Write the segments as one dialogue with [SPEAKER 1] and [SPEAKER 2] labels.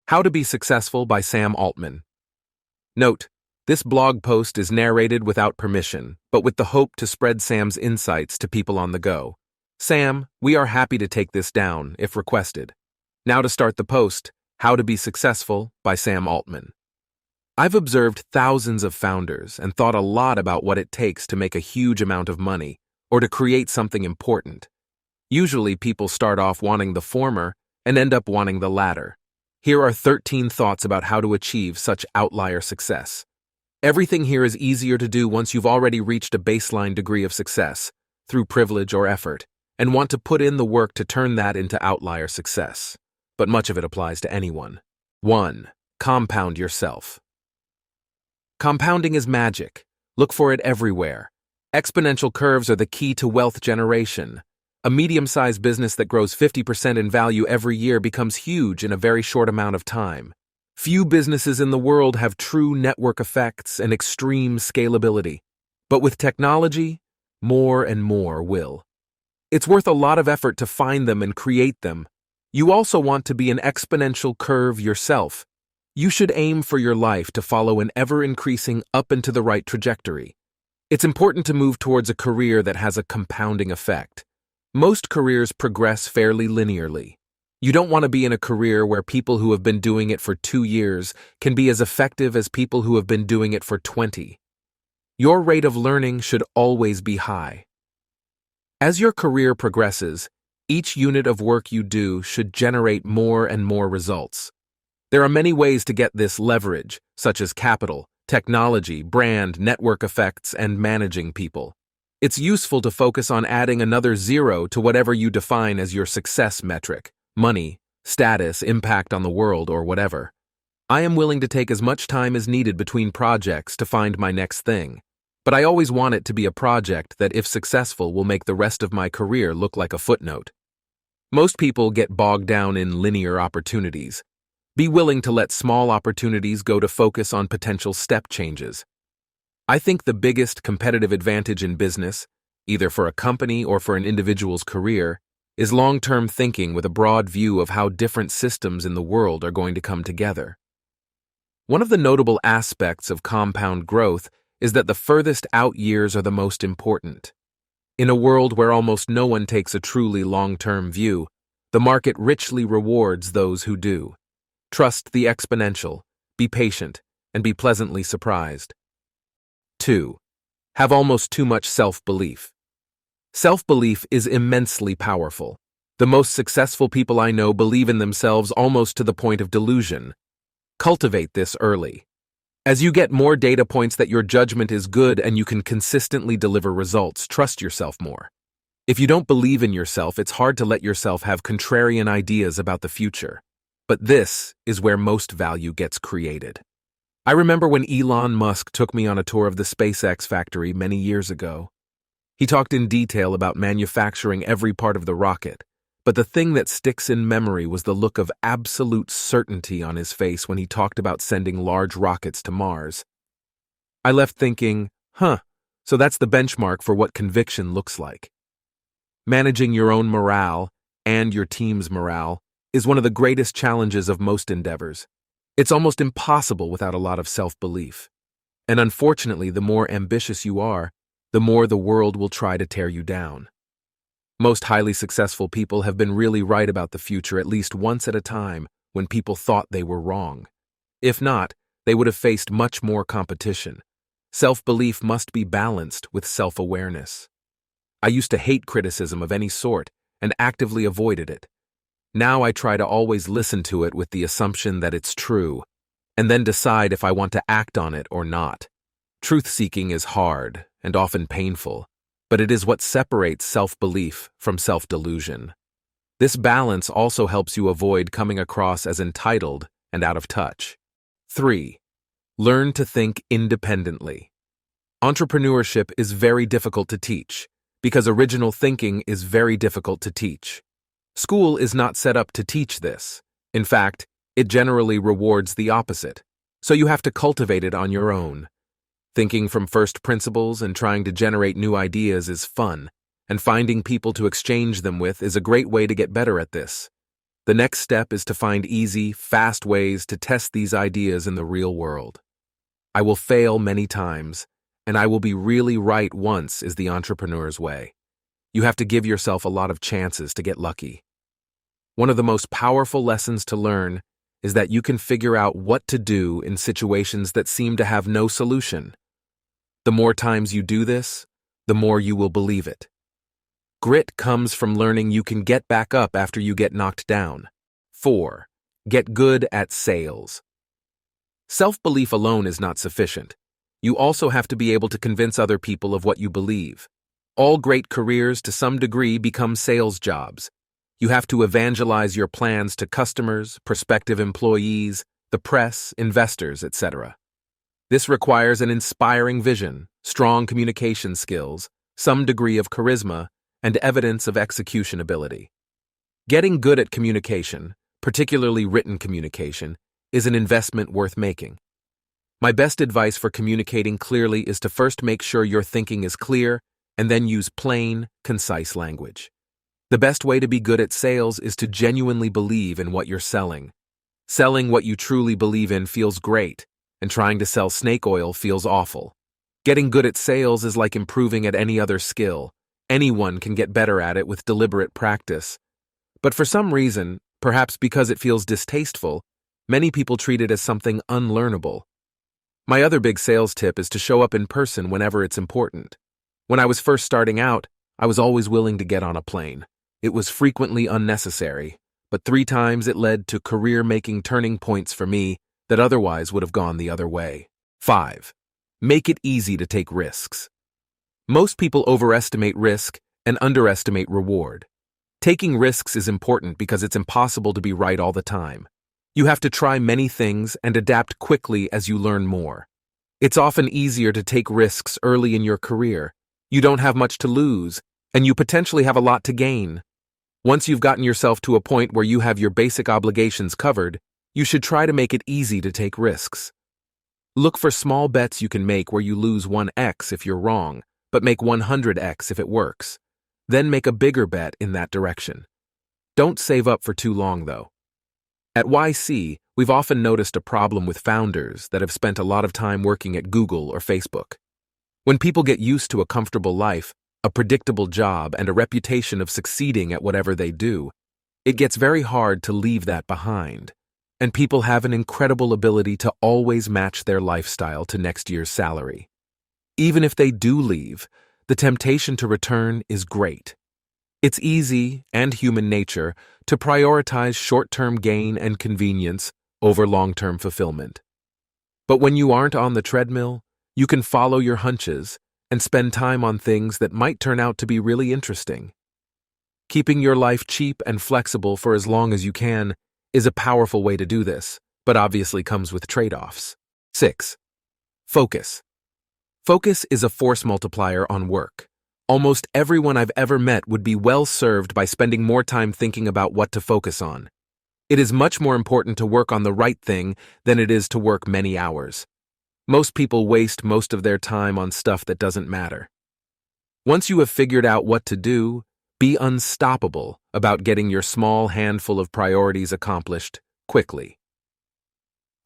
[SPEAKER 1] How to Be Successful by Sam Altman. Note, this blog post is narrated without permission, but with the hope to spread Sam's insights to people on the go. Sam, we are happy to take this down, if requested. Now to start the post, How to Be Successful by Sam Altman. I've observed thousands of founders and thought a lot about what it takes to make a huge amount of money or to create something important. Usually people start off wanting the former and end up wanting the latter. Here are 13 thoughts about how to achieve such outlier success. Everything here is easier to do once you've already reached a baseline degree of success, through privilege or effort, and want to put in the work to turn that into outlier success. But much of it applies to anyone. 1. Compound yourself. Compounding is magic. Look for it everywhere. Exponential curves are the key to wealth generation. A medium-sized business that grows 50% in value every year becomes huge in a very short amount of time. Few businesses in the world have true network effects and extreme scalability. But with technology, more and more will. It's worth a lot of effort to find them and create them. You also want to be an exponential curve yourself. You should aim for your life to follow an ever-increasing up and to the right trajectory. It's important to move towards a career that has a compounding effect. Most careers progress fairly linearly. You don't want to be in a career where people who have been doing it for 2 years can be as effective as people who have been doing it for 20. Your rate of learning should always be high. As your career progresses, each unit of work you do should generate more and more results. There are many ways to get this leverage, such as capital, technology, brand, network effects, and managing people. It's useful to focus on adding another zero to whatever you define as your success metric, money, status, impact on the world, or whatever. I am willing to take as much time as needed between projects to find my next thing, but I always want it to be a project that, if successful, will make the rest of my career look like a footnote. Most people get bogged down in linear opportunities. Be willing to let small opportunities go to focus on potential step changes. I think the biggest competitive advantage in business, either for a company or for an individual's career, is long-term thinking with a broad view of how different systems in the world are going to come together. One of the notable aspects of compound growth is that the furthest out years are the most important. In a world where almost no one takes a truly long-term view, the market richly rewards those who do. Trust the exponential, be patient, and be pleasantly surprised. 2. Have almost too much self-belief. Self-belief is immensely powerful. The most successful people I know believe in themselves almost to the point of delusion. Cultivate this early. As you get more data points that your judgment is good and you can consistently deliver results, trust yourself more. If you don't believe in yourself, it's hard to let yourself have contrarian ideas about the future. But this is where most value gets created. I remember when Elon Musk took me on a tour of the SpaceX factory many years ago. He talked in detail about manufacturing every part of the rocket, but the thing that sticks in memory was the look of absolute certainty on his face when he talked about sending large rockets to Mars. I left thinking, so that's the benchmark for what conviction looks like. Managing your own morale and your team's morale is one of the greatest challenges of most endeavors. It's almost impossible without a lot of self-belief. And unfortunately, the more ambitious you are, the more the world will try to tear you down. Most highly successful people have been really right about the future at least once at a time when people thought they were wrong. If not, they would have faced much more competition. Self-belief must be balanced with self-awareness. I used to hate criticism of any sort and actively avoided it. Now I try to always listen to it with the assumption that it's true, and then decide if I want to act on it or not. Truth-seeking is hard and often painful, but it is what separates self-belief from self-delusion. This balance also helps you avoid coming across as entitled and out of touch. 3. Learn to think independently. Entrepreneurship is very difficult to teach, because original thinking is very difficult to teach. School is not set up to teach this. In fact, it generally rewards the opposite, so you have to cultivate it on your own. Thinking from first principles and trying to generate new ideas is fun, and finding people to exchange them with is a great way to get better at this. The next step is to find easy, fast ways to test these ideas in the real world. I will fail many times, and I will be really right once is the entrepreneur's way. You have to give yourself a lot of chances to get lucky. One of the most powerful lessons to learn is that you can figure out what to do in situations that seem to have no solution. The more times you do this, the more you will believe it. Grit comes from learning you can get back up after you get knocked down. 4. Get good at sales. Self-belief alone is not sufficient. You also have to be able to convince other people of what you believe. All great careers to some degree become sales jobs. You have to evangelize your plans to customers, prospective employees, the press, investors, etc. This requires an inspiring vision, strong communication skills, some degree of charisma, and evidence of execution ability. Getting good at communication, particularly written communication, is an investment worth making. My best advice for communicating clearly is to first make sure your thinking is clear and then use plain, concise language. The best way to be good at sales is to genuinely believe in what you're selling. Selling what you truly believe in feels great, and trying to sell snake oil feels awful. Getting good at sales is like improving at any other skill. Anyone can get better at it with deliberate practice. But for some reason, perhaps because it feels distasteful, many people treat it as something unlearnable. My other big sales tip is to show up in person whenever it's important. When I was first starting out, I was always willing to get on a plane. It was frequently unnecessary, but 3 times it led to career-making turning points for me that otherwise would have gone the other way. 5. Make it easy to take risks. Most people overestimate risk and underestimate reward. Taking risks is important because it's impossible to be right all the time. You have to try many things and adapt quickly as you learn more. It's often easier to take risks early in your career. You don't have much to lose, and you potentially have a lot to gain. Once you've gotten yourself to a point where you have your basic obligations covered, you should try to make it easy to take risks. Look for small bets you can make where you lose 1x if you're wrong, but make 100x if it works. Then make a bigger bet in that direction. Don't save up for too long, though. At YC, we've often noticed a problem with founders that have spent a lot of time working at Google or Facebook. When people get used to a comfortable life, a predictable job, and a reputation of succeeding at whatever they do, it gets very hard to leave that behind. And people have an incredible ability to always match their lifestyle to next year's salary. Even if they do leave, the temptation to return is great. It's easy, and human nature, to prioritize short-term gain and convenience over long-term fulfillment. But when you aren't on the treadmill, you can follow your hunches and spend time on things that might turn out to be really interesting. Keeping your life cheap and flexible for as long as you can is a powerful way to do this, but obviously comes with trade-offs. 6. Focus. Focus is a force multiplier on work. Almost everyone I've ever met would be well served by spending more time thinking about what to focus on. It is much more important to work on the right thing than it is to work many hours. Most people waste most of their time on stuff that doesn't matter. Once you have figured out what to do, be unstoppable about getting your small handful of priorities accomplished quickly.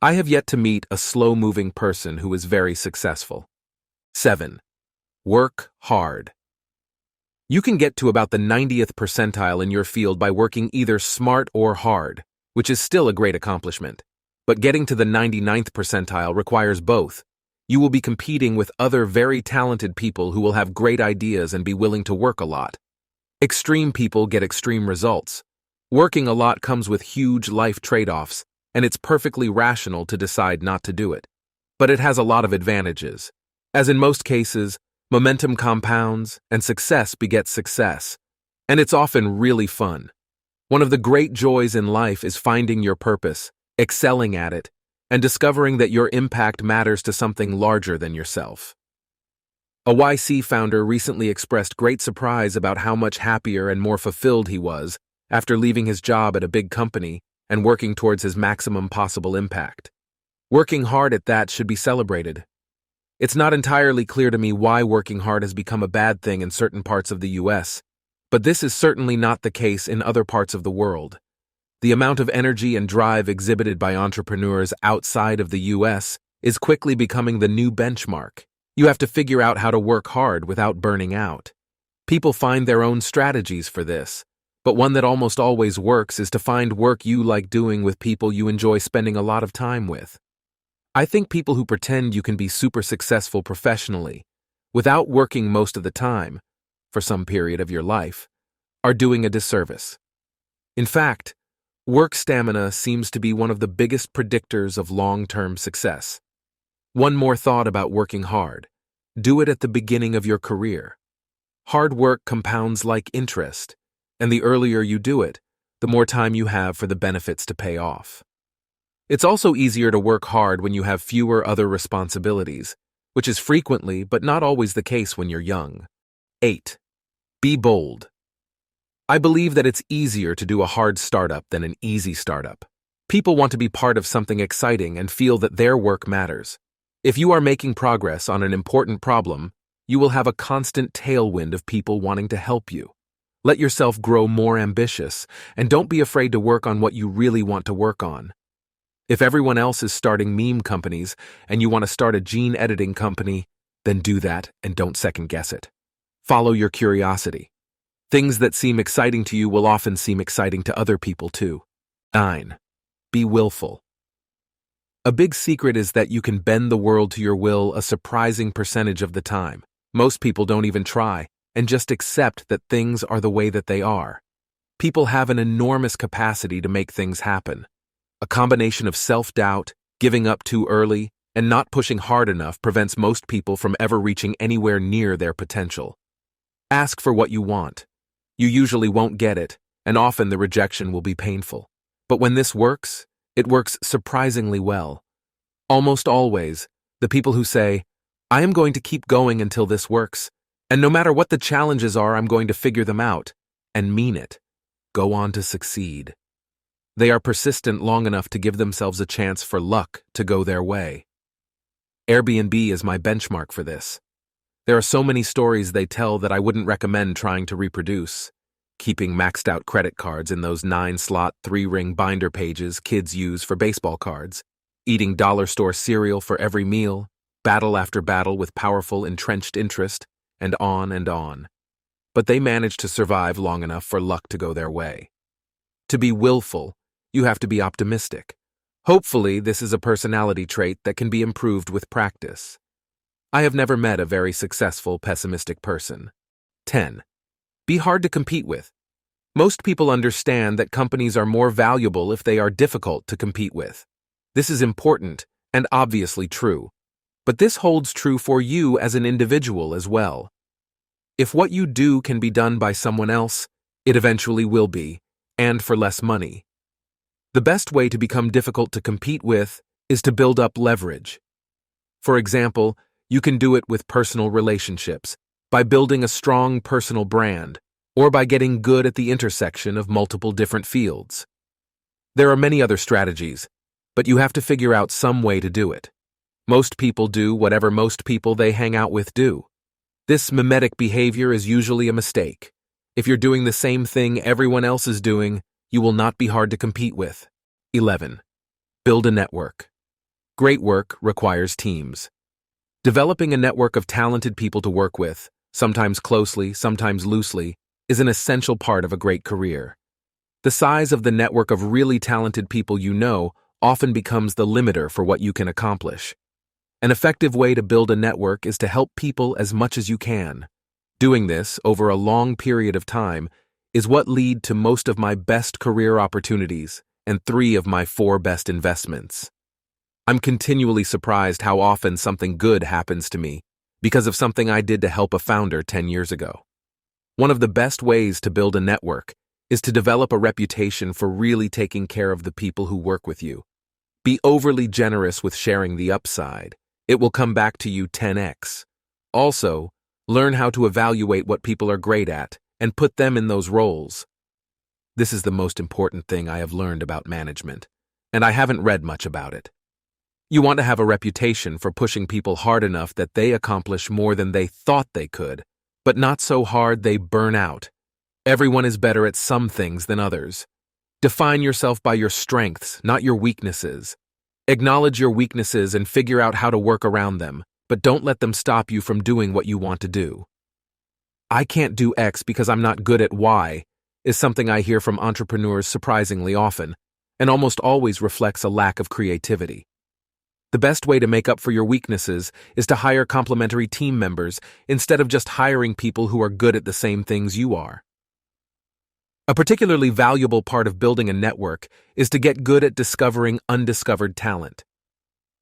[SPEAKER 1] I have yet to meet a slow-moving person who is very successful. 7. Work hard. You can get to about the 90th percentile in your field by working either smart or hard, which is still a great accomplishment. But getting to the 99th percentile requires both. You will be competing with other very talented people who will have great ideas and be willing to work a lot. Extreme people get extreme results. Working a lot comes with huge life trade-offs, and it's perfectly rational to decide not to do it. But it has a lot of advantages. As in most cases, momentum compounds, and success begets success. And it's often really fun. One of the great joys in life is finding your purpose, excelling at it, and discovering that your impact matters to something larger than yourself. A YC founder recently expressed great surprise about how much happier and more fulfilled he was after leaving his job at a big company and working towards his maximum possible impact. Working hard at that should be celebrated. It's not entirely clear to me why working hard has become a bad thing in certain parts of the US, but this is certainly not the case in other parts of the world. The amount of energy and drive exhibited by entrepreneurs outside of the US is quickly becoming the new benchmark. You have to figure out how to work hard without burning out. People find their own strategies for this, but one that almost always works is to find work you like doing with people you enjoy spending a lot of time with. I think people who pretend you can be super successful professionally, without working most of the time, for some period of your life, are doing a disservice. In fact, work stamina seems to be one of the biggest predictors of long-term success. One more thought about working hard. Do it at the beginning of your career. Hard work compounds like interest, and the earlier you do it, the more time you have for the benefits to pay off. It's also easier to work hard when you have fewer other responsibilities, which is frequently but not always the case when you're young. 8. Be bold. I believe that it's easier to do a hard startup than an easy startup. People want to be part of something exciting and feel that their work matters. If you are making progress on an important problem, you will have a constant tailwind of people wanting to help you. Let yourself grow more ambitious, and don't be afraid to work on what you really want to work on. If everyone else is starting meme companies and you want to start a gene editing company, then do that and don't second guess it. Follow your curiosity. Things that seem exciting to you will often seem exciting to other people too. 9. Be willful. A big secret is that you can bend the world to your will a surprising percentage of the time. Most people don't even try and just accept that things are the way that they are. People have an enormous capacity to make things happen. A combination of self-doubt, giving up too early, and not pushing hard enough prevents most people from ever reaching anywhere near their potential. Ask for what you want. You usually won't get it, and often the rejection will be painful. But when this works, it works surprisingly well. Almost always, the people who say, "I am going to keep going until this works, and no matter what the challenges are, I'm going to figure them out," and mean it, go on to succeed. They are persistent long enough to give themselves a chance for luck to go their way. Airbnb is my benchmark for this. There are so many stories they tell that I wouldn't recommend trying to reproduce. Keeping maxed out credit cards in those 9-slot 3-ring binder pages kids use for baseball cards, eating dollar store cereal for every meal, battle after battle with powerful entrenched interest, and on and on. But they managed to survive long enough for luck to go their way. To be willful, you have to be optimistic. Hopefully, this is a personality trait that can be improved with practice. I have never met a very successful pessimistic person. 10. Be hard to compete with. Most people understand that companies are more valuable if they are difficult to compete with. This is important and obviously true, but this holds true for you as an individual as well. If what you do can be done by someone else, it eventually will be, and for less money. The best way to become difficult to compete with is to build up leverage. For example, you can do it with personal relationships, by building a strong personal brand, or by getting good at the intersection of multiple different fields. There are many other strategies, but you have to figure out some way to do it. Most people do whatever most people they hang out with do. This mimetic behavior is usually a mistake. If you're doing the same thing everyone else is doing, you will not be hard to compete with. 11. Build a network. Great work requires teams. Developing a network of talented people to work with, sometimes closely, sometimes loosely, is an essential part of a great career. The size of the network of really talented people you know often becomes the limiter for what you can accomplish. An effective way to build a network is to help people as much as you can. Doing this over a long period of time is what led to most of my best career opportunities and 3 of my 4 best investments. I'm continually surprised how often something good happens to me because of something I did to help a founder 10 years ago. One of the best ways to build a network is to develop a reputation for really taking care of the people who work with you. Be overly generous with sharing the upside. It will come back to you 10x. Also, learn how to evaluate what people are great at and put them in those roles. This is the most important thing I have learned about management, and I haven't read much about it. You want to have a reputation for pushing people hard enough that they accomplish more than they thought they could, but not so hard they burn out. Everyone is better at some things than others. Define yourself by your strengths, not your weaknesses. Acknowledge your weaknesses and figure out how to work around them, but don't let them stop you from doing what you want to do. "I can't do X because I'm not good at Y" is something I hear from entrepreneurs surprisingly often, and almost always reflects a lack of creativity. The best way to make up for your weaknesses is to hire complementary team members instead of just hiring people who are good at the same things you are. A particularly valuable part of building a network is to get good at discovering undiscovered talent.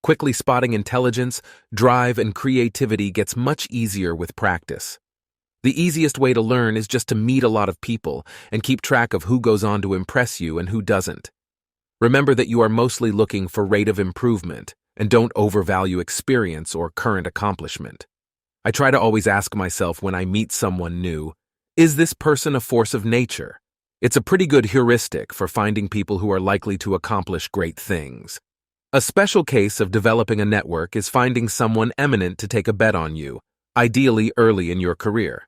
[SPEAKER 1] Quickly spotting intelligence, drive, and creativity gets much easier with practice. The easiest way to learn is just to meet a lot of people and keep track of who goes on to impress you and who doesn't. Remember that you are mostly looking for rate of improvement, and don't overvalue experience or current accomplishment. I try to always ask myself when I meet someone new, is this person a force of nature? It's a pretty good heuristic for finding people who are likely to accomplish great things. A special case of developing a network is finding someone eminent to take a bet on you, ideally early in your career.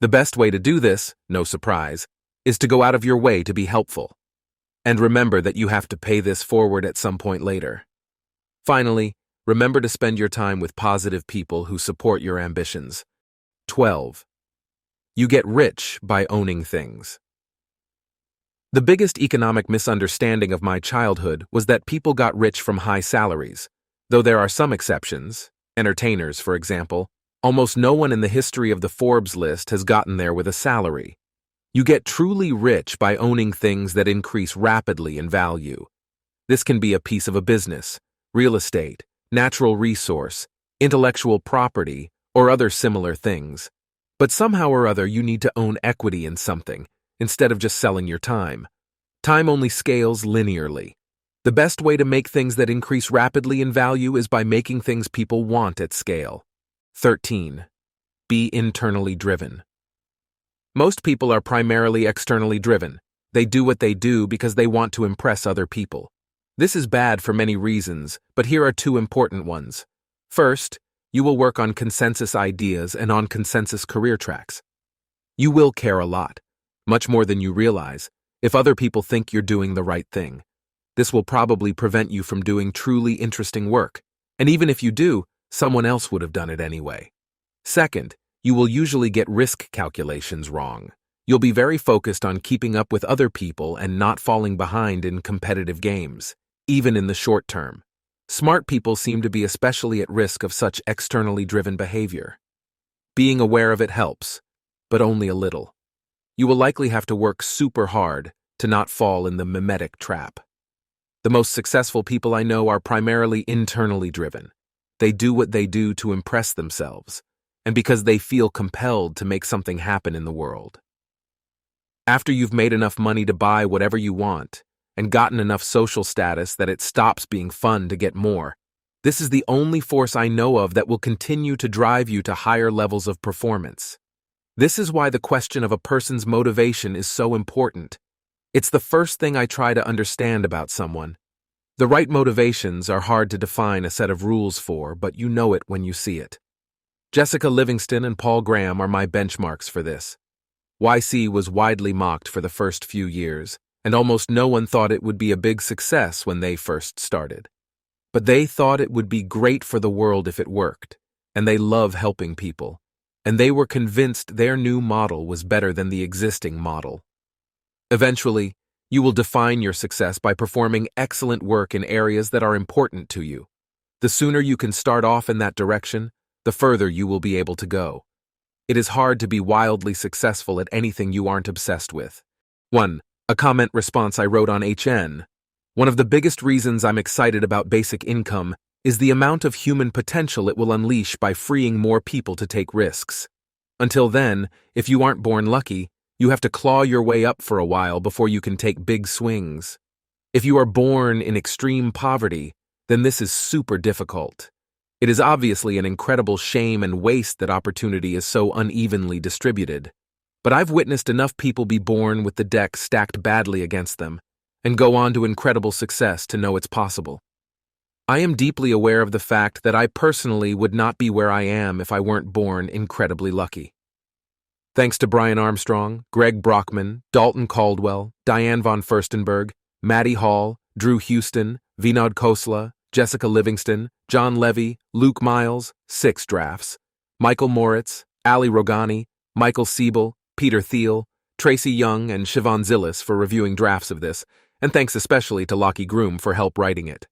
[SPEAKER 1] The best way to do this, no surprise, is to go out of your way to be helpful. And remember that you have to pay this forward at some point later. Finally, remember to spend your time with positive people who support your ambitions. 12. You get rich by owning things. The biggest economic misunderstanding of my childhood was that people got rich from high salaries. Though there are some exceptions, entertainers, for example, almost no one in the history of the Forbes list has gotten there with a salary. You get truly rich by owning things that increase rapidly in value. This can be a piece of a business, real estate, natural resource, intellectual property, or other similar things. But somehow or other you need to own equity in something, instead of just selling your time. Time only scales linearly. The best way to make things that increase rapidly in value is by making things people want at scale. 13. Be internally driven. Most people are primarily externally driven. They do what they do because they want to impress other people. This is bad for many reasons, but here are two important ones. First, you will work on consensus ideas and on consensus career tracks. You will care a lot, much more than you realize, if other people think you're doing the right thing. This will probably prevent you from doing truly interesting work, and even if you do, someone else would have done it anyway. Second, you will usually get risk calculations wrong. You'll be very focused on keeping up with other people and not falling behind in competitive games, even in the short term. Smart people seem to be especially at risk of such externally driven behavior. Being aware of it helps, but only a little. You will likely have to work super hard to not fall in the mimetic trap. The most successful people I know are primarily internally driven. They do what they do to impress themselves, and because they feel compelled to make something happen in the world. After you've made enough money to buy whatever you want, and gotten enough social status that it stops being fun to get more, this is the only force I know of that will continue to drive you to higher levels of performance. This is why the question of a person's motivation is so important. It's the first thing I try to understand about someone. The right motivations are hard to define a set of rules for, but you know it when you see it. Jessica Livingston and Paul Graham are my benchmarks for this. YC was widely mocked for the first few years, and almost no one thought it would be a big success when they first started. But they thought it would be great for the world if it worked, and they love helping people, and they were convinced their new model was better than the existing model. Eventually, you will define your success by performing excellent work in areas that are important to you. The sooner you can start off in that direction, the further you will be able to go. It is hard to be wildly successful at anything you aren't obsessed with. 1. A comment response I wrote on HN. One of the biggest reasons I'm excited about basic income is the amount of human potential it will unleash by freeing more people to take risks. Until then, if you aren't born lucky, you have to claw your way up for a while before you can take big swings. If you are born in extreme poverty, then this is super difficult. It is obviously an incredible shame and waste that opportunity is so unevenly distributed. But I've witnessed enough people be born with the deck stacked badly against them and go on to incredible success to know it's possible. I am deeply aware of the fact that I personally would not be where I am if I weren't born incredibly lucky. Thanks to Brian Armstrong, Greg Brockman, Dalton Caldwell, Diane von Furstenberg, Maddie Hall, Drew Houston, Vinod Khosla, Jessica Livingston, John Levy, Luke Miles, 6 drafts. Michael Moritz, Ali Rogani, Michael Siebel, Peter Thiel, Tracy Young, and Siobhan Zillis for reviewing drafts of this, and thanks especially to Lockie Groom for help writing it.